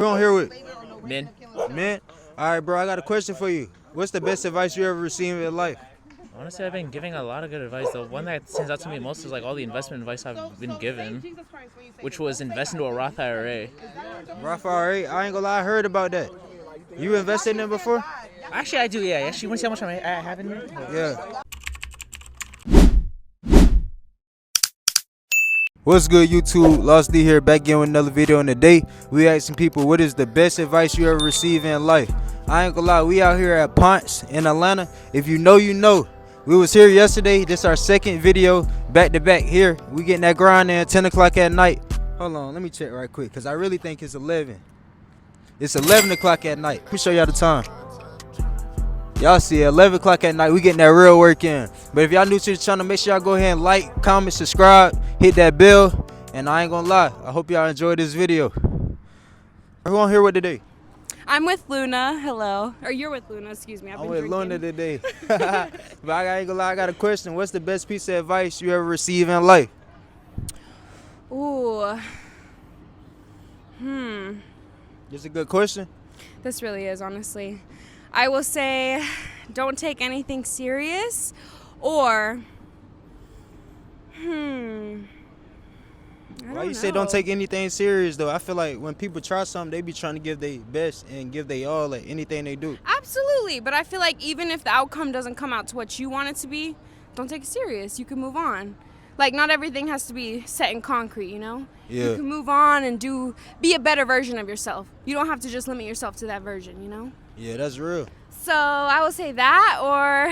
Who on here with? Men. Man? Alright, bro, I got a question for you. What's the best advice you ever received in your life? Honestly, I've been giving a lot of good advice. The one that stands out to me most is like all the investment advice I've been given, which was invest into a Roth IRA. Roth IRA? I ain't gonna lie, I heard about that. You invested in it before? Actually, I do, yeah. Actually, you want to see how much I have in there? Yeah. What's good, YouTube? lostdee here, back again with another video. And today we asking people, what is the best advice you ever received in life? I ain't gonna lie, we out here at Ponce in Atlanta. If you know, you know. We was here yesterday. This our second video back to back here. We getting that grind in 10 o'clock at night. Hold on, let me check right quick, because I really think it's 11. It's 11 o'clock at night. Let me show y'all the time. Y'all see, at 11 o'clock at night, we getting that real work in. But if y'all new to the channel, make sure y'all go ahead and like, comment, subscribe, hit that bell. And I ain't gonna lie, I hope y'all enjoyed this video. Who on here with today? I'm with Luna. Hello. Or you're with Luna, excuse me. I'm with Luna today. But I ain't gonna lie, I got a question. What's the best piece of advice you ever received in life? Ooh. It's a good question. This really is, honestly. I will say, don't take anything serious, or, Why you say don't take anything serious, though? I feel like when people try something, they be trying to give their best and give their all at anything they do. Absolutely, but I feel like even if the outcome doesn't come out to what you want it to be, don't take it serious. You can move on. Like, not everything has to be set in concrete, you know? Yeah. You can move on and be a better version of yourself. You don't have to just limit yourself to that version, you know? Yeah, that's real. So I will say that, or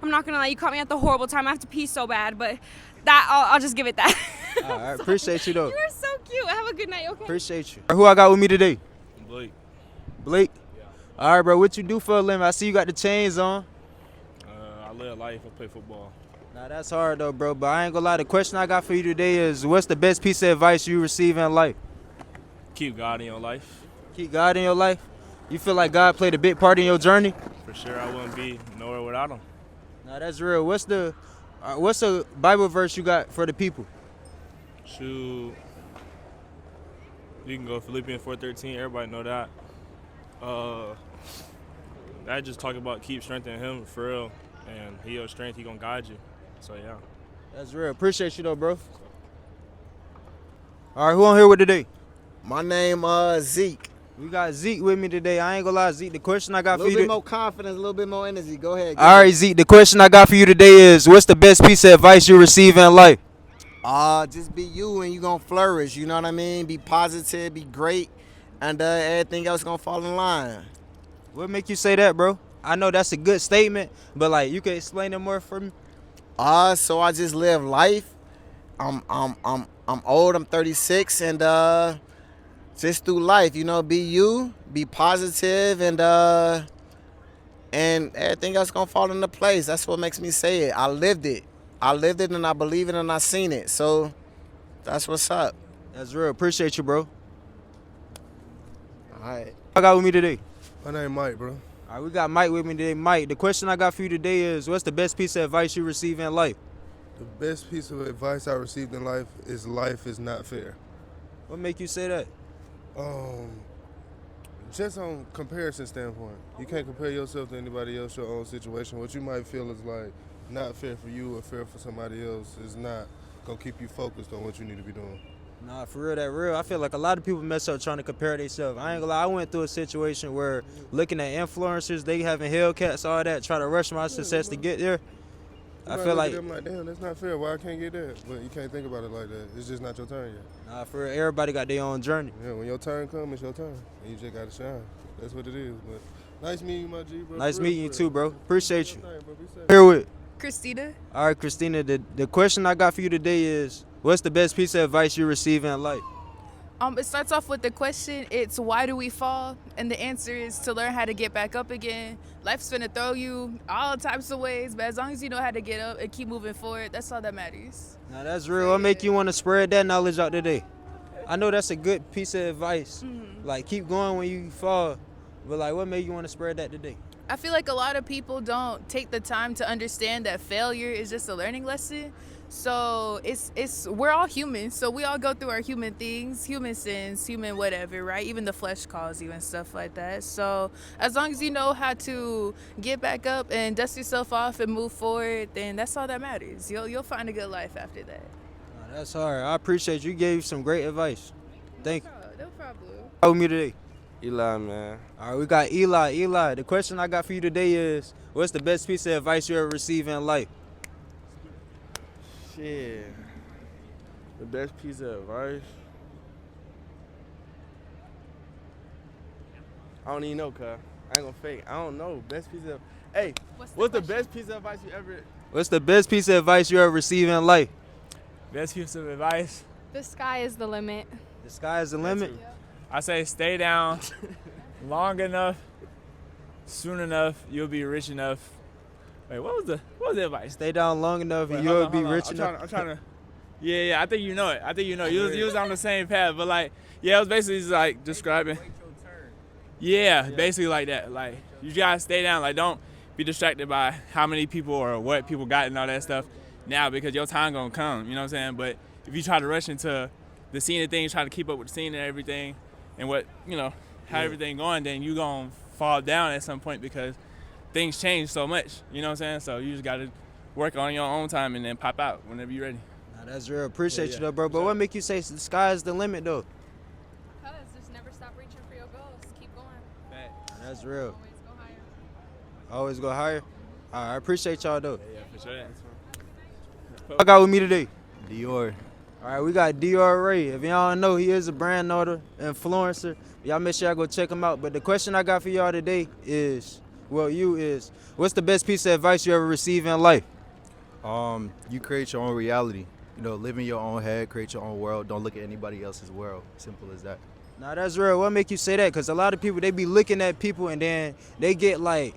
I'm not gonna lie, you caught me at the horrible time. I have to pee so bad, but that I'll just give it that. All right, appreciate you though. You are so cute. Have a good night, okay? Appreciate you. Who I got with me today? Blake. Blake? Yeah. All right, bro, what you do for a living? I see you got the chains on. I live life. I play football. Nah, that's hard though, bro, but I ain't gonna lie. The question I got for you today is, what's the best piece of advice you receive in life? Keep God in your life. Keep God in your life? You feel like God played a big part in your journey? For sure, I wouldn't be nowhere without him. Nah, that's real. What's the Bible verse you got for the people? Shoot. You can go Philippians 4:13. Everybody know that. I just talk about keep strengthening him for real, and he your strength. He gonna guide you. So yeah. That's real. Appreciate you though, bro. All right, who on here with today? My name Zeke. We got Zeke with me today. I ain't gonna lie, Zeke. The question I got for you. A little bit more confidence, a little bit more energy. Go ahead. All right, Zeke. The question I got for you today is, what's the best piece of advice you receive in life? Just be you and you gonna flourish. You know what I mean? Be positive, be great, and everything else gonna fall in line. What make you say that, bro? I know that's a good statement, but like, you can explain it more for me. So I just live life. I'm old. I'm 36, and just through life, you know, be you, be positive, and everything else gonna fall into place. That's what makes me say it. I lived it, and I believe it, and I seen it. So that's what's up. That's real. Appreciate you, bro. All right. I got with me today. My name Mike, bro. All right, we got Mike with me today. Mike, the question I got for you today is, what's the best piece of advice you receive in life? The best piece of advice I received in life is not fair. What make you say that? Just on comparison standpoint, you can't compare yourself to anybody else, your own situation. What you might feel is like not fair for you or fair for somebody else is not gonna keep you focused on what you need to be doing. Nah, for real, that real. I feel like a lot of people mess up trying to compare themselves. I ain't gonna lie, I went through a situation where looking at influencers, they having Hellcats, all that, try to rush my success to get there. I feel like, I'm like, damn, that's not fair. Why I can't get that? But you can't think about it like that. It's just not your turn yet. nah, for real, everybody got their own journey. Yeah, when your turn comes, it's your turn, and you just gotta shine. That's what it is. But nice meeting you, my G, bro. Nice For real, meeting you for too, real. bro. Appreciate you. Be safe, bro. Be safe. Here with. Christina. All right, Christina, the question I got for you today is, what's the best piece of advice you receive in life? It starts off with the question, it's why do we fall? And the answer is to learn how to get back up again. Life's finna throw you all types of ways, but as long as you know how to get up and keep moving forward, that's all that matters. Now that's real. What make you want to spread that knowledge out today? I know that's a good piece of advice. Like, keep going when you fall. But like, what made you want to spread that today? I feel like a lot of people don't take the time to understand that failure is just a learning lesson. So we're all human, so we all go through our human things, human sins, human whatever, right? Even the flesh calls you and stuff like that. So as long as you know how to get back up and dust yourself off and move forward, then that's all that matters. You'll find a good life after that. That's hard. I appreciate you. You gave some great advice. Thank you. No problem. How with me today? Eli, man. All right, we got Eli. Eli, the question I got for you today is, what's the best piece of advice you ever received in life? Shit. The best piece of advice? I don't even know, cuz. I ain't gonna fake. I don't know. Best piece of... Hey, what's the best piece of advice you ever... What's the best piece of advice you ever received in life? Best piece of advice? The sky is the limit. The sky is the limit. I say stay down long enough, soon enough, you'll be rich enough. Wait, what was the advice? Stay down long enough and Wait, you'll hold on, be hold on. rich enough. I'm trying to. Yeah, I think you know it. You was on the same path, but like, yeah, it was basically just like describing. Yeah, basically like that. Like, you gotta stay down. Like, don't be distracted by how many people or what people got and all that stuff now, because your time gonna come. You know what I'm saying? But if you try to rush into the scene of things, try to keep up with the scene and everything, and what, you know, how everything going, then you gonna fall down at some point because things change so much. You know what I'm saying? So you just gotta work on your own time and then pop out whenever you're ready. Nah, that's real. Appreciate you though, bro. But what make you say the sky is the limit though? Because just never stop reaching for your goals. Keep going. Nah, that's real. Always go higher. Always go higher. All right, I appreciate y'all though. Yeah, for sure. I got with me today. Dior. All right, we got Dior Ray. If y'all don't know, he is a brand owner, influencer. Y'all make sure y'all go check him out. But the question I got for y'all today is, what's the best piece of advice you ever received in life? You create your own reality. You know, live in your own head, create your own world. Don't look at anybody else's world. Simple as that. Nah, that's real. What make you say that? Because a lot of people, they be looking at people and then they get like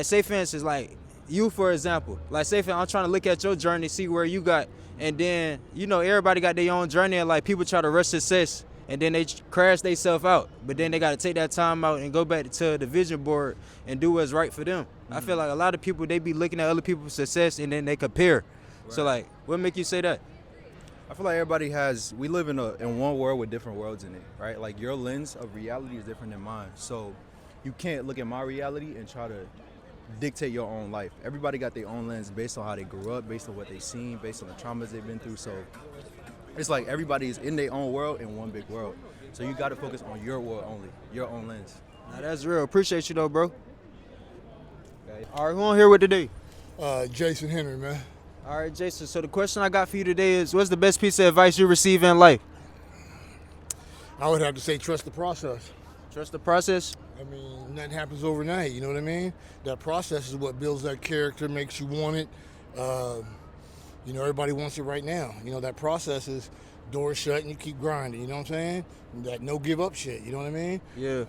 say for instance, like you, for example. Like say for I'm trying to look at your journey, see where you got. And then, you know, everybody got their own journey, and like people try to rush success and then they crash themselves out. But then they got to take that time out and go back to the vision board and do what's right for them. I feel like a lot of people, they be looking at other people's success and then they compare. Right. So like, what make you say that? I feel like we live in one world with different worlds in it, right? Like your lens of reality is different than mine. So you can't look at my reality and try to dictate your own life. Everybody got their own lens based on how they grew up, based on what they've seen, based on the traumas they've been through. So it's like everybody is in their own world in one big world. So you got to focus on your world only, your own lens. Now that's real. Appreciate you though, bro. Okay. All right, who on here with today? Jason Henry, man. All right, Jason. So the question I got for you today is, what's the best piece of advice you receive in life? I would have to say trust the process. Trust the process? I mean, nothing happens overnight, you know what I mean? That process is what builds that character, makes you want it. You know, everybody wants it right now. You know, that process is doors shut and you keep grinding, you know what I'm saying? That no give up shit, you know what I mean? Yeah.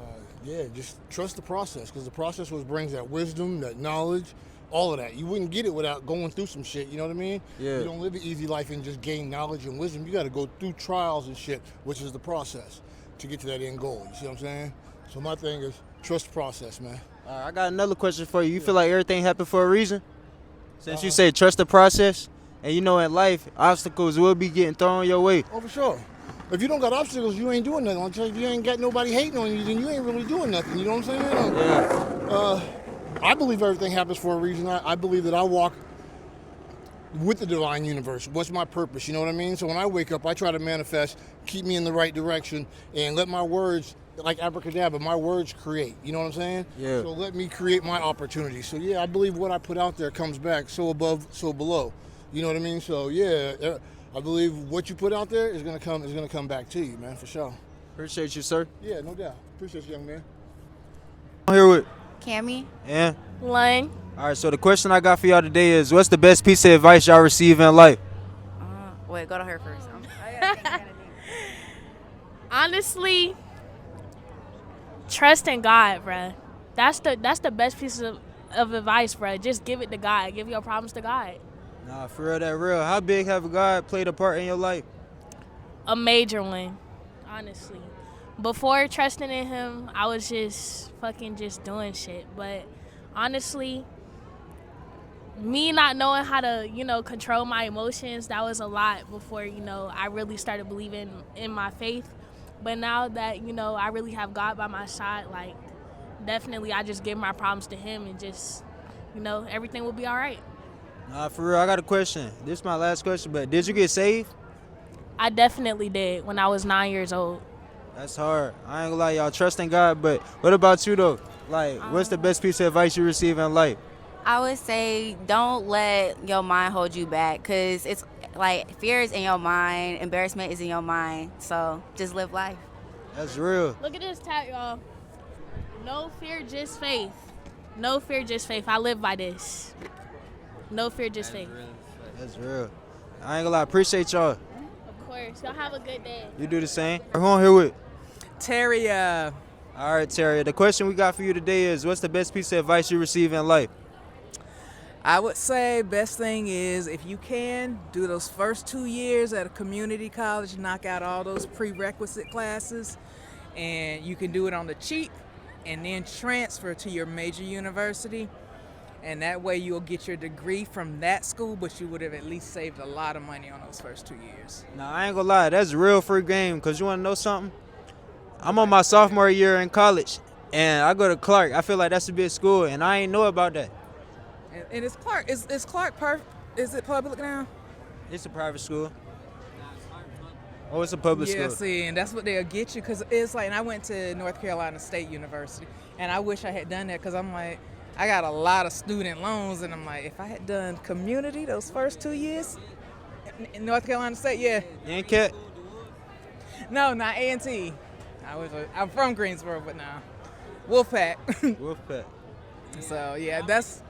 Yeah, just trust the process, because the process was brings that wisdom, that knowledge, all of that. You wouldn't get it without going through some shit, you know what I mean? Yeah. You don't live an easy life and just gain knowledge and wisdom. You got to go through trials and shit, which is the process to get to that end goal, you see what I'm saying? So my thing is trust the process, man. All right, I got another question for you. You feel like everything happened for a reason? Since you say trust the process, and you know in life, obstacles will be getting thrown your way. Oh, for sure. If you don't got obstacles, you ain't doing nothing. If you ain't got nobody hating on you, then you ain't really doing nothing. You know what I'm saying? Yeah. I believe everything happens for a reason. I believe that I walk with the divine universe. What's my purpose? You know what I mean? So when I wake up, I try to manifest, keep me in the right direction, and let my words, like abracadabra, my words create. You know what I'm saying? Yeah. So let me create my opportunity. So yeah, I believe what I put out there comes back, so above, so below. You know what I mean? So yeah, I believe what you put out there is gonna come back to you, man, for sure. Appreciate you, sir. Yeah, no doubt. Appreciate you, young man. I'm here with Cammy. Yeah. Lane. All right, so the question I got for y'all today is, what's the best piece of advice y'all receive in life? Wait, go to her first. Honestly, trust in God, bruh. That's the best piece of advice, bruh. Just give it to God. Give your problems to God. Nah, for real, that real. How big have God played a part in your life? A major one, honestly. before trusting in him, I was just fucking just doing shit. But honestly, me not knowing how to, control my emotions, that was a lot before, I really started believing in my faith. But now that, I really have God by my side, like, definitely I just give my problems to him and just, everything will be all right. Nah, for real, I got a question. This is my last question, but did you get saved? I definitely did when I was 9 years old. That's hard. I ain't gonna lie, y'all trust in God, but what about you though? Like, what's the best piece of advice you receive in life? I would say don't let your mind hold you back, because it's like fear is in your mind, embarrassment is in your mind. So just live life. That's real. Look at this tat, y'all. No fear, just faith. No fear, just faith. I live by this. No fear, just faith. That's real. I ain't gonna lie, appreciate y'all. Of course. Y'all have a good day. You do the same. Who on here with? Terry. All right, Terry. The question we got for you today is, what's the best piece of advice you receive in life? I would say best thing is, if you can, do those first 2 years at a community college, knock out all those prerequisite classes, and you can do it on the cheap and then transfer to your major university. And that way you'll get your degree from that school, but you would have at least saved a lot of money on those first 2 years. Nah, I ain't gonna lie, that's real free game, because you wanna know something? I'm on my sophomore year in college, and I go to Clark. I feel like that's a big school, and I ain't know about that. And it's Clark. Is Clark is it public now? It's a private school. Oh, it's a public school. Yeah, see, and that's what they'll get you, because it's like, and I went to North Carolina State University, and I wish I had done that, because I'm like, I got a lot of student loans, and I'm like, if I had done community those first 2 years in North Carolina State, yeah. You ain't cat? No, not A&T. I'm from Greensboro, but now Wolfpack. Wolfpack. So yeah, that's.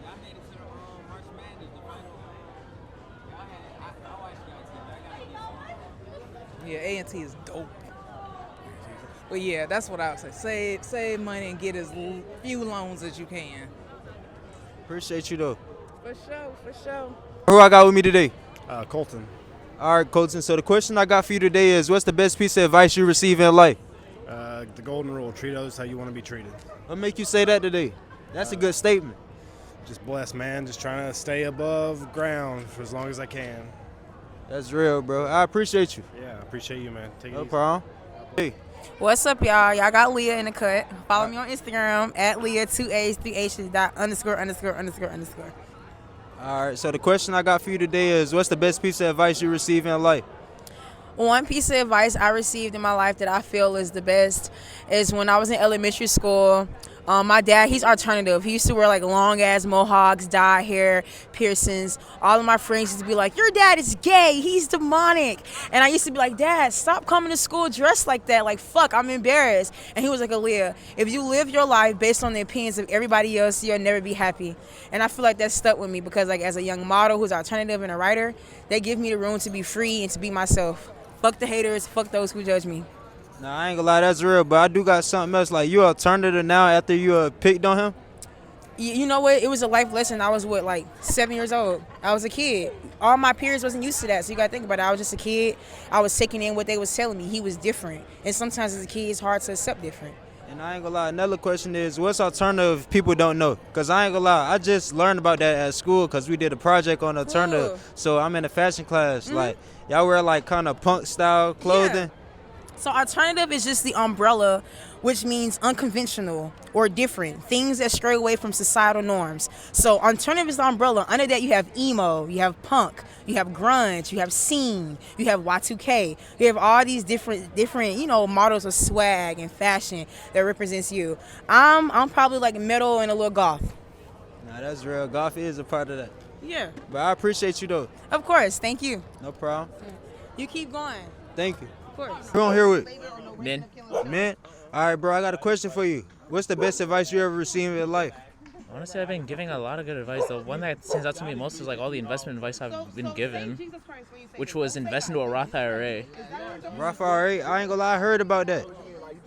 Yeah, A&T is dope. But yeah, that's what I would say. Save money and get as few loans as you can. Appreciate you though. For sure. Who I got with me today? Colton. All right, Colton. So the question I got for you today is, what's the best piece of advice you receive in life? The golden rule: treat others how you want to be treated. What make you say that today? That's a good statement. Just blessed, man. Just trying to stay above ground for as long as I can. That's real, bro. I appreciate you. Yeah, I appreciate you, man. Take it No easy. problem. Hey. What's up, y'all? Y'all got Leah in the cut. Follow me on Instagram at Leah 2A's 3H's _____. All right, so the question I got for you today is, what's the best piece of advice you receive in life? One piece of advice I received in my life that I feel is the best is when I was in elementary school. My dad, he's alternative. He used to wear like long ass mohawks, dyed hair, piercings. All of my friends used to be like, your dad is gay, he's demonic. And I used to be like, Dad, stop coming to school dressed like that. Like, fuck, I'm embarrassed. And he was like, Aaliyah, if you live your life based on the opinions of everybody else, you'll never be happy. And I feel like that stuck with me because, like, as a young model who's alternative and a writer, they give me the room to be free and to be myself. Fuck the haters, fuck those who judge me. Nah, I ain't gonna lie, that's real, but I do got something else. Like, you alternative now after you picked on him? You know what? It was a life lesson. I was, like 7 years old. I was a kid. All my peers wasn't used to that, so you gotta think about it. I was just a kid. I was taking in what they was telling me. He was different. And sometimes as a kid, it's hard to accept different. And I ain't gonna lie, another question is, what's alternative people don't know? Because I ain't gonna lie, I just learned about that at school because we did a project on alternative. Cool. So I'm in a fashion class. Like, y'all wear like kind of punk style clothing. Yeah. So alternative is just the umbrella, which means unconventional or different, things that stray away from societal norms. So alternative is the umbrella. Under that you have emo, you have punk, you have grunge, you have scene, you have Y2K. You have all these different models of swag and fashion that represents you. I'm probably like metal and a little goth. Nah, that's real. Golf is a part of that. Yeah. But I appreciate you though. Of course. Thank you. No problem. You keep going. Thank you. Of course. Who on here with? Men. Men? All right, bro, I got a question for you. What's the best advice you ever received in life? Honestly, I've been giving a lot of good advice. The one that stands out to me most is like all the investment advice I've been given, which was invest into a Roth IRA. Roth IRA? I ain't gonna lie, I heard about that.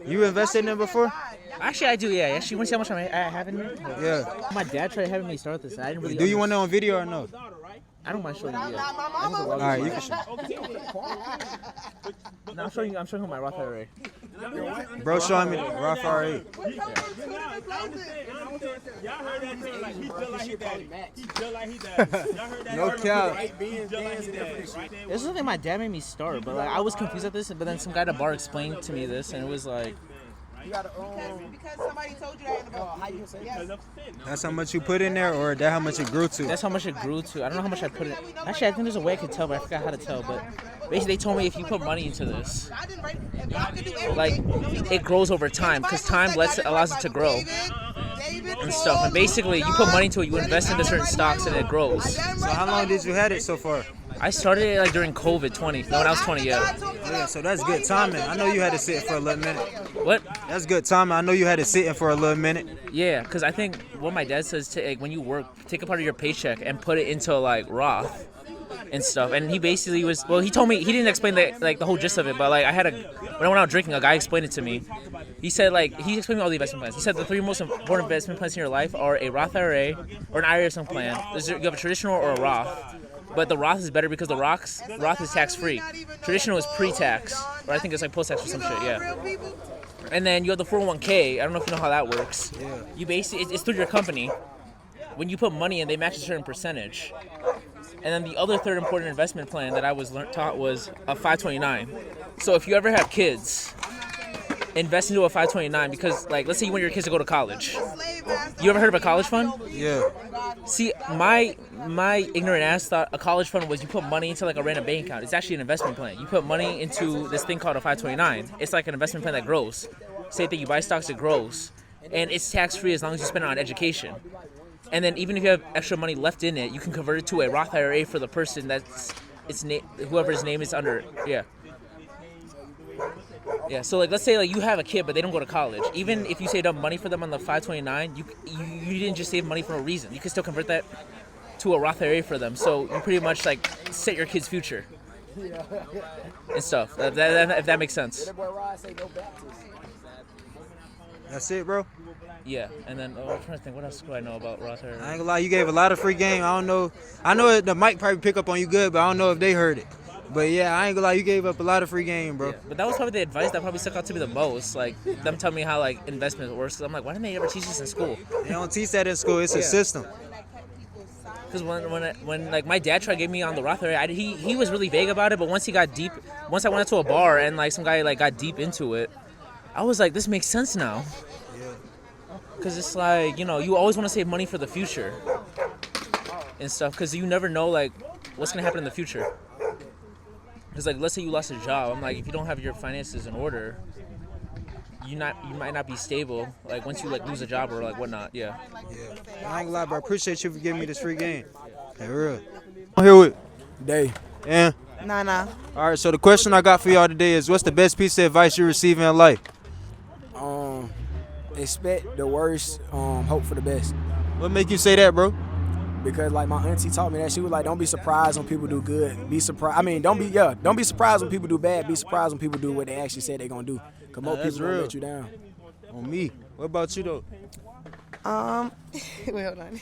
You invested in it before? Actually, I do, yeah. Actually, you want to see how much I have in here? Yeah. My dad tried having me start this. I didn't really. Do you want it on video or no? I don't mind showing you. Yeah. All right, you can show. No, I'm showing you my Roth IRA. Bro, showing me the Roth R8. No cap. This is something my dad made me start, but like I was confused at this, but then some guy at a bar explained to me this, and it was like, Because somebody told you that in the book. Yes. That's how much you put in there, or that how much it grew to? that's how much it grew to. I don't know how much I put in. Actually, I think there's a way I could tell, but I forgot how to tell. But basically, they told me if you put money into this, like it grows over time, because time allows it to grow and stuff. And basically, you put money into it, you invest into certain stocks, and it grows. So how long did you had it so far? I started it like during COVID 20. No, when I was 20, yeah. Yeah, so that's good timing. I know you had to sit in for a little minute. What? That's good timing. I know you had to sit in for a little minute. Yeah, because I think what my dad says to like when you work, take a part of your paycheck and put it into like Roth and stuff. And he basically was, well, he told me, he didn't explain the whole gist of it, but like when I went out drinking, a guy explained it to me. He said he explained me all the investment plans. He said the 3 most important investment plans in your life are a Roth IRA or an IRA some plan. You have a traditional or a Roth. But the Roth is better because the Roth is tax-free. Traditional is pre-tax, or I think it's like post-tax or some shit, yeah. And then you have the 401k. I don't know if you know how that works. Yeah. You basically, it's through your company. When you put money in, they match a certain percentage. And then the other third important investment plan that I was taught was a 529. So if you ever have kids, invest into a 529 because, like, let's say you want your kids to go to college. You ever heard of a college fund? Yeah. See, my ignorant ass thought a college fund was you put money into like a random bank account. It's actually an investment plan. You put money into this thing called a 529. It's like an investment plan that grows. Say that you buy stocks, it grows. And it's tax-free as long as you spend it on education. And then even if you have extra money left in it, you can convert it to a Roth IRA for the person whoever's name is under it. Yeah. Yeah, so like let's say like you have a kid but they don't go to college. Even if you saved up money for them on the 529, you didn't just save money for no reason. You can still convert that to a Roth IRA for them. So you pretty much like set your kid's future and stuff. If that makes sense. That's it, bro? Yeah, and then I'm trying to think, what else do I know about Roth IRA? I ain't gonna lie, you gave a lot of free game. I don't know. I know the mic probably pick up on you good, but I don't know if they heard it. But yeah, I ain't gonna lie, you gave up a lot of free game, bro. Yeah, but that was probably the advice that probably stuck out to me the most. Like them telling me how like investment works. Cause I'm like, why didn't they ever teach this in school? They don't teach that in school. It's a system. Because when like my dad tried to get me on the Roth IRA, he was really vague about it. But once I went to a bar and like some guy like got deep into it, I was like, this makes sense now. Because it's like, you know, you always want to save money for the future and stuff. Because you never know like what's gonna happen in the future. Because like let's say you lost a job, I'm like, if you don't have your finances in order, you might not be stable. Like once you like lose a job or like whatnot, yeah. I ain't gonna lie, bro. I appreciate you for giving me this free game. Hey, real. I'm here with Day. Yeah. Nah. All right. So the question I got for y'all today is, what's the best piece of advice you receive in life? Expect the worst, hope for the best. What make you say that, bro? Because like my auntie taught me that. She was like, don't be surprised when people do good. Be surprised. I mean, don't be surprised when people do bad. Be surprised when people do what they actually said they're gonna do. Cause most people don't let you down. On me. What about you though? Wait, hold on.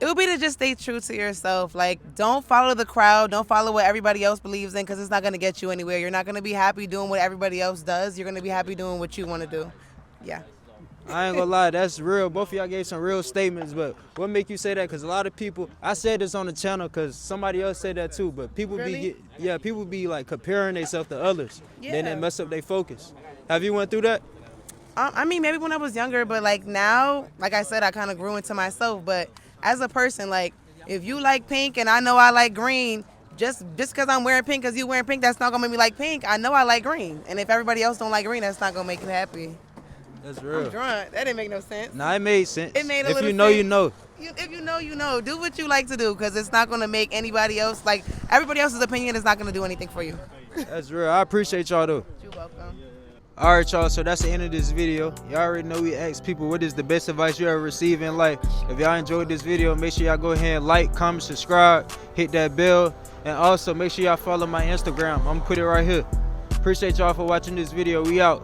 It would be to just stay true to yourself. Like, don't follow the crowd. Don't follow what everybody else believes in, because it's not going to get you anywhere. You're not going to be happy doing what everybody else does. You're going to be happy doing what you want to do. Yeah. I ain't gonna lie, that's real. Both of y'all gave some real statements, but what make you say that? Because a lot of people, I said this on the channel because somebody else said that too, but people people be like comparing themselves to others. Yeah. Then they mess up their focus. Have you went through that? I mean, maybe when I was younger, but like now, like I said, I kind of grew into myself. But as a person, like if you like pink and I know I like green, just because I'm wearing pink because you wearing pink, that's not gonna make me like pink. I know I like green, and if everybody else don't like green, that's not gonna make you happy. That's real. I'm drunk. That didn't make no sense. Nah, it made sense. It made a if little you know, sense. you know. If you know, you know. Do what you like to do, because it's not gonna make anybody else, like everybody else's opinion is not gonna do anything for you. That's real. I appreciate y'all though. You're welcome. All right, y'all, so that's the end of this video. Y'all already know we ask people what is the best advice you ever received in life. If y'all enjoyed this video, make sure y'all go ahead and like, comment, subscribe, hit that bell, and also make sure y'all follow my Instagram. I'm gonna put it right here. Appreciate y'all for watching this video. We out.